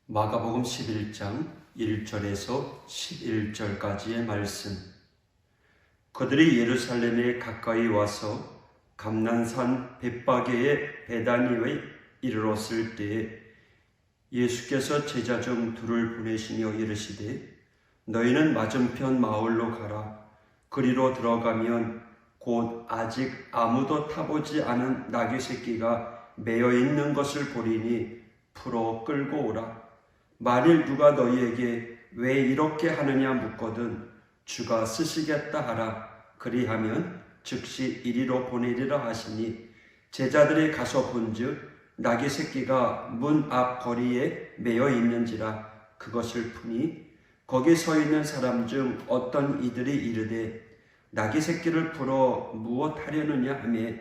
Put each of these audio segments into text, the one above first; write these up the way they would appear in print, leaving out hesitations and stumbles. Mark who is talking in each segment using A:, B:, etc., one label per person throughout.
A: 마가복음 11장 1절에서 11절까지의 말씀. 그들이 예루살렘에 가까이 와서 감난산 벳바게의 베다니에 이르렀을 때에 예수께서 제자 중 둘을 보내시며 이르시되 너희는 맞은편 마을로 가라. 그리로 들어가면 곧 아직 아무도 타보지 않은 나귀 새끼가 매어 있는 것을 보리니 풀어 끌고 오라. 만일 누가 너희에게 왜 이렇게 하느냐 묻거든 주가 쓰시겠다 하라. 그리하면 즉시 이리로 보내리라 하시니 제자들이 가서 본즉 나귀 새끼가 문 앞 거리에 매어 있는지라. 그것을 푸니 거기 서 있는 사람 중 어떤 이들이 이르되 나귀 새끼를 풀어 무엇 하려느냐 하며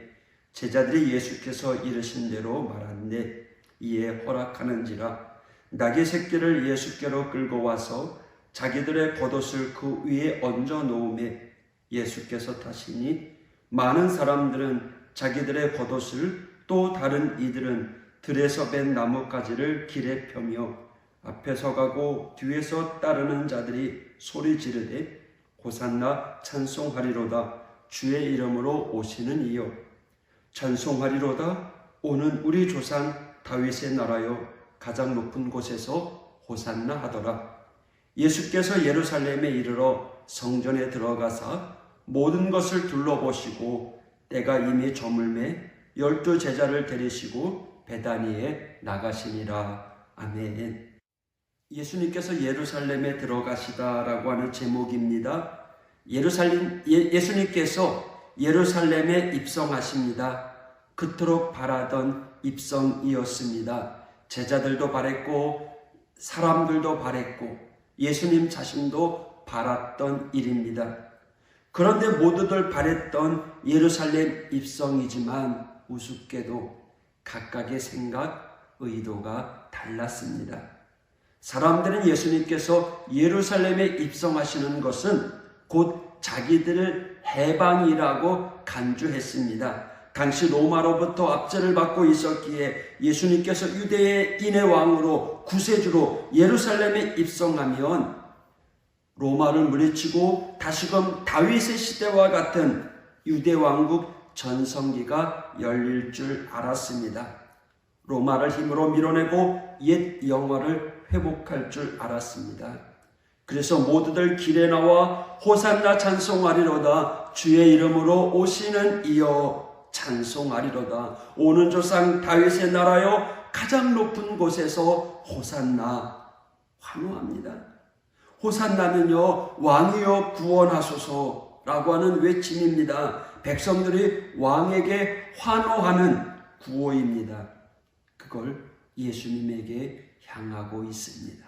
A: 제자들이 예수께서 이르신 대로 말하는데 이에 허락하는지라. 나귀 새끼를 예수께로 끌고 와서 자기들의 겉옷을 그 위에 얹어 놓음에 예수께서 타시니 많은 사람들은 자기들의 겉옷을 또 다른 이들은 들에서 벤 나뭇가지를 길에 펴며 앞에서 가고 뒤에서 따르는 자들이 소리 지르되 호산나 찬송하리로다. 주의 이름으로 오시는 이여 찬송하리로다. 오는 우리 조상 다윗의 나라여 가장 높은 곳에서 호산나 하더라. 예수께서 예루살렘에 이르러 성전에 들어가사 모든 것을 둘러보시고 때가 이미 저물매 12 제자를 데리시고 베다니에 나가시니라. 아멘. 예수님께서 예루살렘에 들어가시다라고 하는 제목입니다. 예수님께서 예루살렘에 입성하십니다. 그토록 바라던 입성이었습니다. 제자들도 바랬고 사람들도 바랬고 예수님 자신도 바랐던 일입니다. 그런데 모두들 바랬던 예루살렘 입성이지만 우습게도 각각의 생각, 의도가 달랐습니다. 사람들은 예수님께서 예루살렘에 입성하시는 것은 곧 자기들을 해방이라고 간주했습니다. 당시 로마로부터 압제를 받고 있었기에 예수님께서 유대의 인의 왕으로 구세주로 예루살렘에 입성하면 로마를 물리치고 다시금 다윗의 시대와 같은 유대 왕국 전성기가 열릴 줄 알았습니다. 로마를 힘으로 밀어내고 옛 영화를 회복할 줄 알았습니다. 그래서 모두들 길에 나와 호산나 찬송하리로다. 주의 이름으로 오시는 이여 찬송하리로다. 오는 조상 다윗의 나라여 가장 높은 곳에서 호산나 환호합니다. 호산나는요 왕이여 구원하소서라고 하는 외침입니다. 백성들이 왕에게 환호하는 구호입니다. 그걸 예수님에게 향하고 있습니다.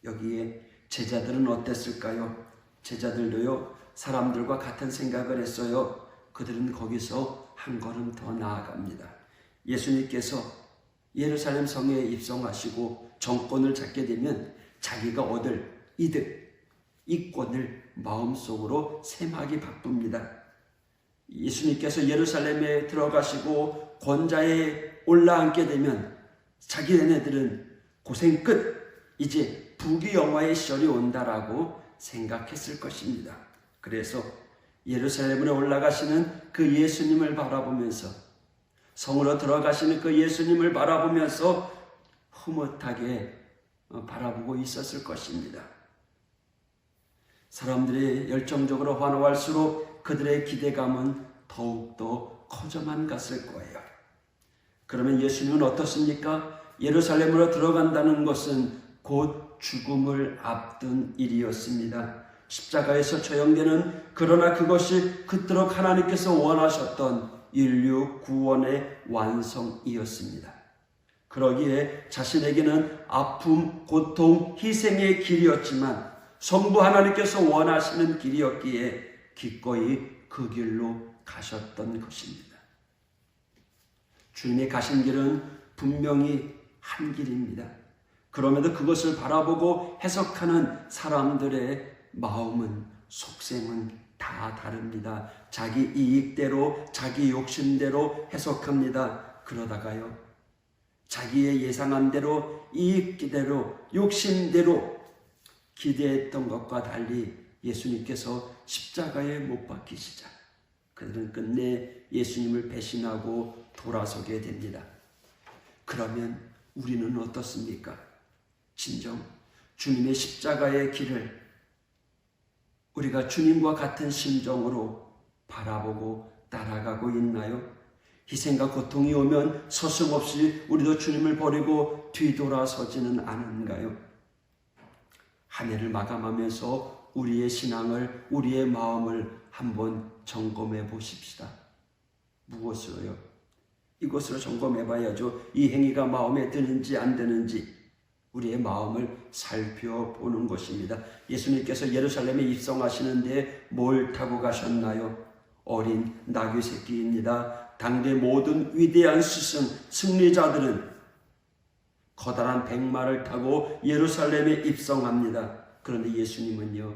A: 여기에 제자들은 어땠을까요? 제자들도요 사람들과 같은 생각을 했어요. 그들은 거기서 한 걸음 더 나아갑니다. 예수님께서 예루살렘 성에 입성하시고 정권을 잡게 되면 자기가 얻을 이득, 이권을 마음속으로 셈하기 바쁩니다. 예수님께서 예루살렘에 들어가시고 권자에 올라앉게 되면 자기네들은 고생 끝, 이제 부귀영화의 시절이 온다라고 생각했을 것입니다. 그래서 예루살렘으로 올라가시는 그 예수님을 바라보면서 성으로 들어가시는 그 예수님을 바라보면서 흐뭇하게 바라보고 있었을 것입니다. 사람들이 열정적으로 환호할수록 그들의 기대감은 더욱더 커져만 갔을 거예요. 그러면 예수님은 어떻습니까? 예루살렘으로 들어간다는 것은 곧 죽음을 앞둔 일이었습니다. 십자가에서 처형되는, 그러나 그것이 그토록 하나님께서 원하셨던 인류 구원의 완성이었습니다. 그러기에 자신에게는 아픔, 고통, 희생의 길이었지만 성부 하나님께서 원하시는 길이었기에 기꺼이 그 길로 가셨던 것입니다. 주님이 가신 길은 분명히 한 길입니다. 그럼에도 그것을 바라보고 해석하는 사람들의 마음은, 속셈은 다 다릅니다. 자기 이익대로, 자기 욕심대로 해석합니다. 그러다가요 자기의 예상한 대로, 이익기대로, 욕심대로 기대했던 것과 달리 예수님께서 십자가에 못 박히시자 그들은 끝내 예수님을 배신하고 돌아서게 됩니다. 그러면 우리는 어떻습니까? 진정 주님의 십자가의 길을 우리가 주님과 같은 심정으로 바라보고 따라가고 있나요? 희생과 고통이 오면 서슴없이 우리도 주님을 버리고 뒤돌아서지는 않은가요? 한 해를 마감하면서 우리의 신앙을, 우리의 마음을 한번 점검해 보십시다. 무엇으로요? 이것으로 점검해 봐야죠. 이 행위가 마음에 드는지 안 드는지 우리의 마음을 살펴보는 것입니다. 예수님께서 예루살렘에 입성하시는데 뭘 타고 가셨나요? 어린 나귀 새끼입니다. 당대 모든 위대한 스승, 승리자들은 커다란 백마를 타고 예루살렘에 입성합니다. 그런데 예수님은요,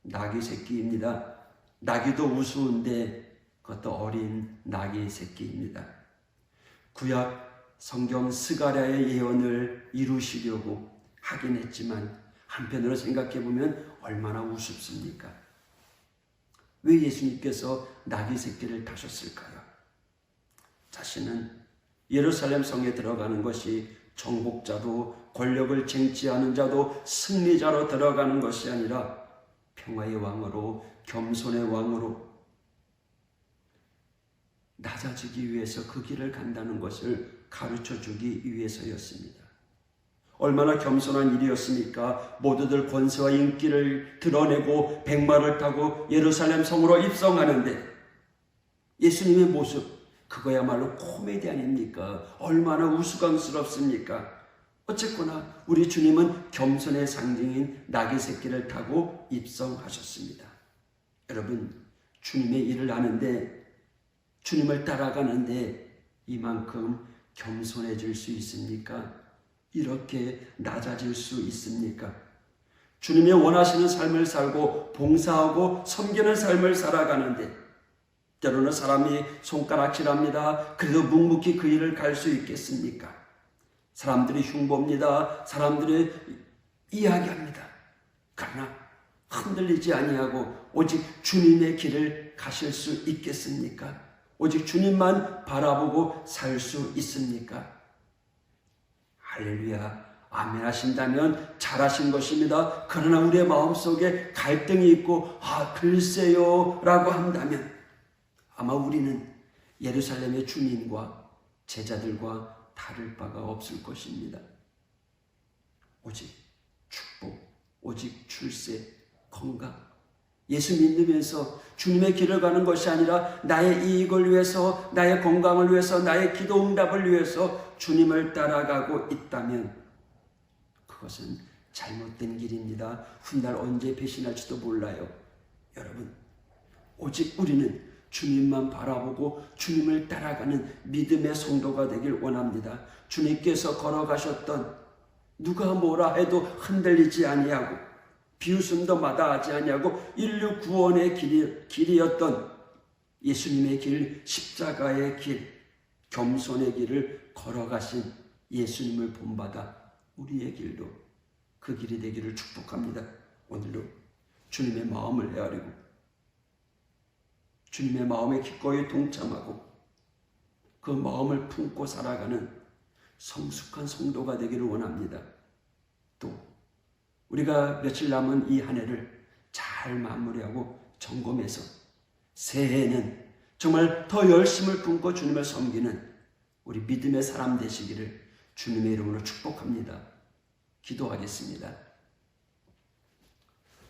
A: 나귀 새끼입니다. 나귀도 우스운데 그것도 어린 나귀 새끼입니다. 구약 성경 스가랴의 예언을 이루시려고 하긴 했지만 한편으로 생각해 보면 얼마나 우습습니까? 왜 예수님께서 나귀 새끼를 타셨을까요? 자신은 예루살렘 성에 들어가는 것이 정복자도 권력을 쟁취하는 자도 승리자로 들어가는 것이 아니라 평화의 왕으로, 겸손의 왕으로 낮아지기 위해서 그 길을 간다는 것을 가르쳐주기 위해서였습니다. 얼마나 겸손한 일이었습니까? 모두들 권세와 인기를 드러내고 백마를 타고 예루살렘 성으로 입성하는데 예수님의 모습, 그거야말로 코미디 아닙니까? 얼마나 우스꽝스럽습니까? 어쨌거나 우리 주님은 겸손의 상징인 나귀 새끼를 타고 입성하셨습니다. 여러분, 주님의 일을 하는데, 주님을 따라가는데 이만큼 겸손해질 수 있습니까? 이렇게 낮아질 수 있습니까? 주님이 원하시는 삶을 살고 봉사하고 섬기는 삶을 살아가는데 때로는 사람이 손가락질합니다. 그래도 묵묵히 그 일을 갈 수 있겠습니까? 사람들이 흉보입니다. 사람들이 이야기합니다. 그러나 흔들리지 아니하고 오직 주님의 길을 가실 수 있겠습니까? 오직 주님만 바라보고 살 수 있습니까? 할렐루야, 아멘 하신다면 잘하신 것입니다. 그러나 우리의 마음속에 갈등이 있고 글쎄요 라고 한다면 아마 우리는 예루살렘의 주민과 제자들과 다를 바가 없을 것입니다. 오직 축복, 오직 출세, 건강, 예수 믿으면서 주님의 길을 가는 것이 아니라 나의 이익을 위해서, 나의 건강을 위해서, 나의 기도 응답을 위해서 주님을 따라가고 있다면 그것은 잘못된 길입니다. 훗날 언제 배신할지도 몰라요. 여러분, 오직 우리는 주님만 바라보고 주님을 따라가는 믿음의 성도가 되길 원합니다. 주님께서 걸어가셨던 누가 뭐라 해도 흔들리지 아니하고 비웃음도 마다하지 아니하고 인류 구원의 길이었던 예수님의 길, 십자가의 길, 겸손의 길을 걸어가신 예수님을 본받아 우리의 길도 그 길이 되기를 축복합니다. 오늘도 주님의 마음을 헤아리고 주님의 마음에 기꺼이 동참하고 그 마음을 품고 살아가는 성숙한 성도가 되기를 원합니다. 또 우리가 며칠 남은 이 한 해를 잘 마무리하고 점검해서 새해에는 정말 더 열심을 품고 주님을 섬기는 우리 믿음의 사람 되시기를 주님의 이름으로 축복합니다. 기도하겠습니다.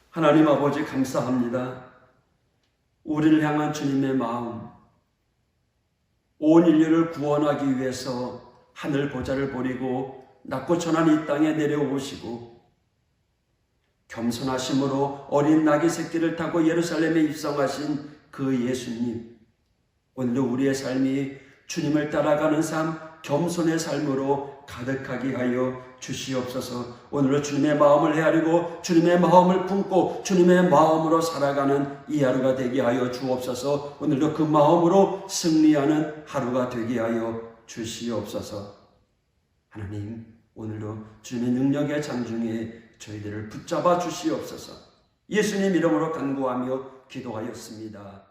A: 하나님 아버지 감사합니다. 우리를 향한 주님의 마음, 온 인류를 구원하기 위해서 하늘 보좌를 버리고 낮고 천한 이 땅에 내려오시고 겸손하심으로 어린 나귀 새끼를 타고 예루살렘에 입성하신 그 예수님, 오늘도 우리의 삶이 주님을 따라가는 삶, 겸손의 삶으로 가득하게 하여 주시옵소서. 오늘도 주님의 마음을 헤아리고 주님의 마음을 품고 주님의 마음으로 살아가는 이 하루가 되게 하여 주옵소서. 오늘도 그 마음으로 승리하는 하루가 되게 하여 주시옵소서. 하나님, 오늘도 주님의 능력의 장중에 저희들을 붙잡아 주시옵소서. 예수님 이름으로 간구하며 기도하였습니다.